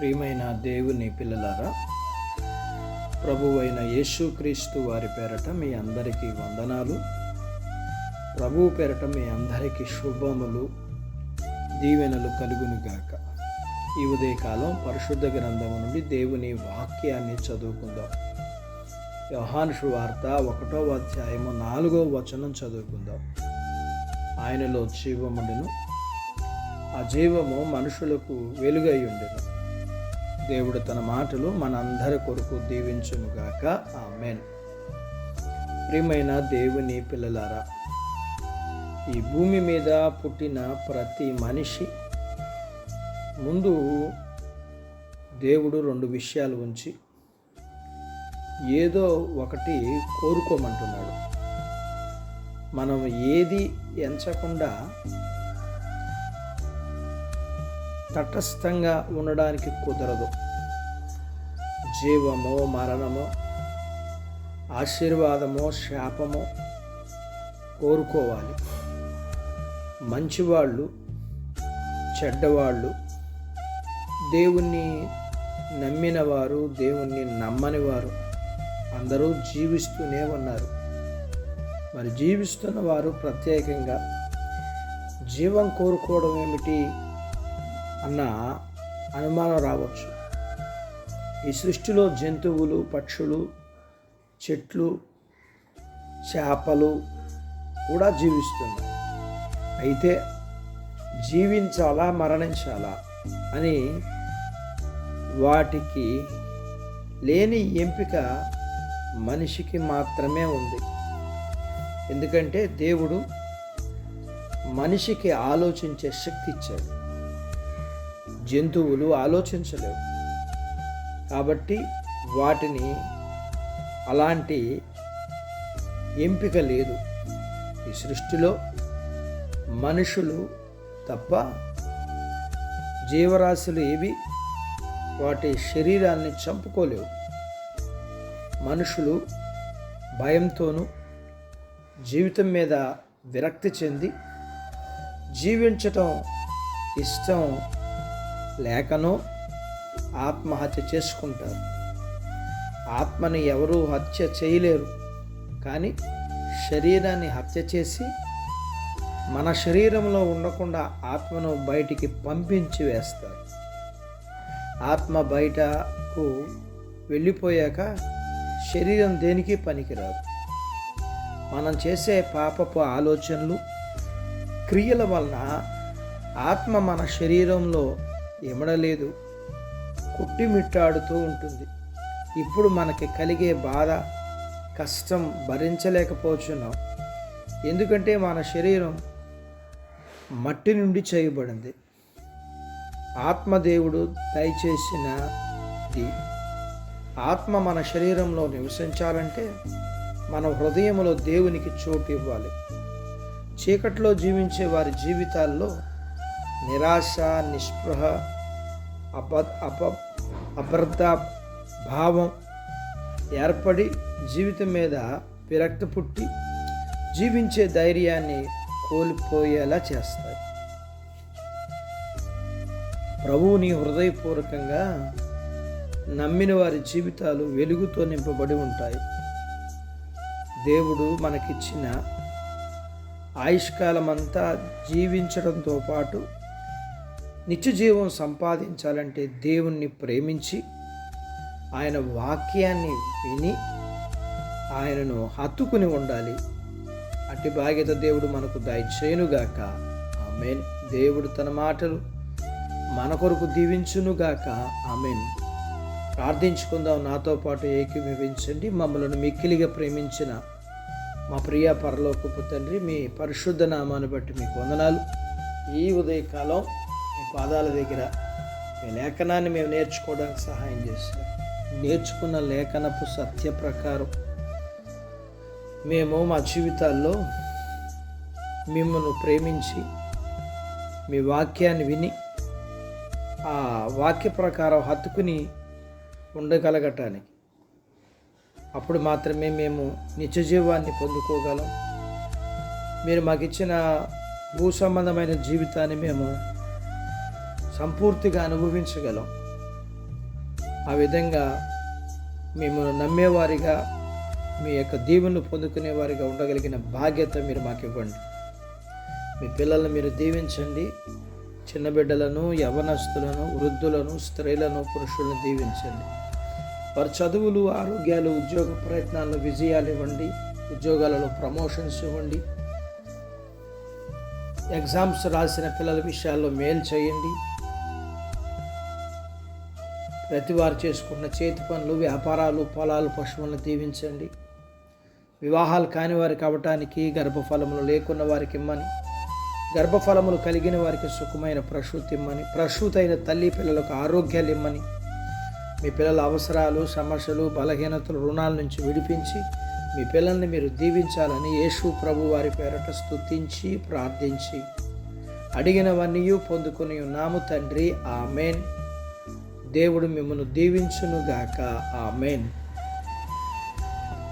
ప్రియమైన దేవుని పిల్లలారా, ప్రభువైన యేసుక్రీస్తు వారి పేరట మీ అందరికీ వందనాలు. ప్రభువు పేరట మీ అందరికీ శుభములు, దీవెనలు కలుగునుగాక. ఈ ఉదయకాలం పరిశుద్ధ గ్రంథము నుండి దేవుని వాక్యాన్ని చదువుకుందాం. యోహాను సువార్త 1వ అధ్యాయము 4వ వచనం చదువుకుందాం. ఆయనలో జీవముండెను, ఆ జీవము మనుషులకు వెలుగై ఉండెను. దేవుడు తన మాటలు మనందరి కొరకు దీవించునుగాక. ఆమేన్. ప్రియమైన దేవుని పిల్లలారా, ఈ భూమి మీద పుట్టిన ప్రతి మనిషి ముందు దేవుడు 2 విషయాలు ఉంచి ఏదో ఒకటి కోరుకోమంటున్నాడు. మనం ఏది ఎంచకుండా తటస్థంగా ఉండడానికి కుదరదు. జీవమో మరణమో, ఆశీర్వాదమో శాపమో కోరుకోవాలి. మంచివాళ్ళు చెడ్డవాళ్ళు, దేవుణ్ణి నమ్మిన వారు దేవుణ్ణి నమ్మని వారు అందరూ జీవిస్తూనే ఉన్నారు. మరి జీవిస్తున్న వారు ప్రత్యేకంగా జీవం కోరుకోవడం ఏమిటి అన్న అనుమానం రావచ్చు. ఈ సృష్టిలో జంతువులు, పక్షులు, చెట్లు, చేపలు కూడా జీవిస్తున్నాయి. అయితే జీవించాలా మరణించాలా అని వాటికి లేని ఎంపిక మనిషికి మాత్రమే ఉంది. ఎందుకంటే దేవుడు మనిషికి ఆలోచించే శక్తి ఇచ్చాడు. జంతువులు ఆలోచించలేవు కాబట్టి వాటిని అలాంటి ఎంపిక లేదు. ఈ సృష్టిలో మనుషులు తప్ప జీవరాశులు ఏవి వాటి శరీరాన్ని చంపుకోలేవు. మనుషులు భయంతోనూ జీవితం మీద విరక్తి చెంది జీవించటం ఇష్టం లేకనో ఆత్మహత్య చేసుకుంటారు. ఆత్మని ఎవరూ హత్య చేయలేరు, కానీ శరీరాన్ని హత్య చేసి మన శరీరంలో ఉండకుండా ఆత్మను బయటికి పంపించి వేస్తారు. ఆత్మ బయటకు వెళ్ళిపోయాక శరీరం దేనికి పనికిరాదు. మనం చేసే పాపపు ఆలోచనలు, క్రియల వలన ఆత్మ మన శరీరంలో ఇమడలేదు, కొట్టిమిట్టాడుతూ ఉంటుంది. ఇప్పుడు మనకి కలిగే బాధ, కష్టం భరించలేకపోతున్నాం. ఎందుకంటే మన శరీరం మట్టి నుండి చేయబడింది. ఆత్మదేవుడు దయచేసినది. ఆత్మ మన శరీరంలో నివసించాలంటే మన హృదయంలో దేవునికి చోటు ఇవ్వాలి. చీకట్లో జీవించే వారి జీవితాల్లో నిరాశ, నిస్పృహ, అభద్రత భావం ఏర్పడి జీవితం మీద విరక్తి పుట్టి జీవించే ధైర్యాన్ని కోల్పోయేలా చేస్తారు. ప్రభువుని హృదయపూర్వకంగా నమ్మిన వారి జీవితాలు వెలుగుతో నింపబడి ఉంటాయి. దేవుడు మనకిచ్చిన ఆయుష్కాలమంతా జీవించడంతో పాటు నిత్య జీవం సంపాదించాలంటే దేవుణ్ణి ప్రేమించి ఆయన వాక్యాన్ని విని ఆయనను హత్తుకుని ఉండాలి. అట్టి భాగ్యత దేవుడు మనకు దయచేయునుగాక. ఆమేన్. దేవుడు తన మాటలు మన కొరకు దీవించునుగాక. ఆమేన్. ప్రార్థించుకుందాం. నాతో పాటు ఏకీభవించండి. మమ్మల్ని మిక్కిలిగా ప్రేమించిన మా ప్రియ పరలోకపు తండ్రి, మీ పరిశుద్ధ నామాన్ని బట్టి మీకు వందనాలు. ఈ ఉదయకాలం మీ పాదాల దగ్గర మీ లేఖనాన్ని మేము నేర్చుకోవడానికి సహాయం చేశారు. నేర్చుకున్న లేఖనపు సత్య ప్రకారం మేము మా జీవితాల్లో మిమ్మల్ని ప్రేమించి మీ వాక్యాన్ని విని ఆ వాక్య ప్రకారం హత్తుకుని ఉండగలగటానికి, అప్పుడు మాత్రమే మేము నిత్య జీవాన్ని పొందుకోగలం. మీరు మాకు ఇచ్చిన భూ సంబంధమైన జీవితాన్ని మేము సంపూర్తిగా అనుభవించగలం. ఆ విధంగా మిమ్మల్ని నమ్మేవారిగా, మీ యొక్క దీవెనలు పొందుకునేవారిగా ఉండగలిగిన బాధ్యత మీరు మాకు ఇవ్వండి. మీ పిల్లలను మీరు దీవించండి. చిన్న బిడ్డలను, యవ్వనస్తులను, వృద్ధులను, స్త్రీలను, పురుషులను దీవించండి. వారి చదువులు, ఆరోగ్యాలు, ఉద్యోగ ప్రయత్నాల్లో విజయాలు ఇవ్వండి. ఉద్యోగాలలో ప్రమోషన్స్ ఇవ్వండి. ఎగ్జామ్స్ రాసిన పిల్లల విషయాల్లో మేలు చేయండి. ప్రతి వారు చేసుకున్న చేతి పనులు, వ్యాపారాలు, పొలాలు, పశువులను దీవించండి. వివాహాలు కాని వారికి అవ్వటానికి, గర్భఫలములు లేకున్న వారికి ఇమ్మని, గర్భఫలములు కలిగిన వారికి సుఖమైన ప్రసూతి ఇమ్మని, ప్రసూతైన తల్లి పిల్లలకు ఆరోగ్యాలు ఇమ్మని, మీ పిల్లల అవసరాలు, సమస్యలు, బలహీనతలు, రుణాల నుంచి విడిపించి మీ పిల్లల్ని మీరు దీవించాలని యేసు ప్రభు వారి పేరట స్తుతించి ప్రార్థించి అడిగినవన్నీ పొందుకొని ఉన్నాము తండ్రి. ఆమెన్. దేవుడు మిమ్మల్ని దీవించునుగాక. ఆమెన్.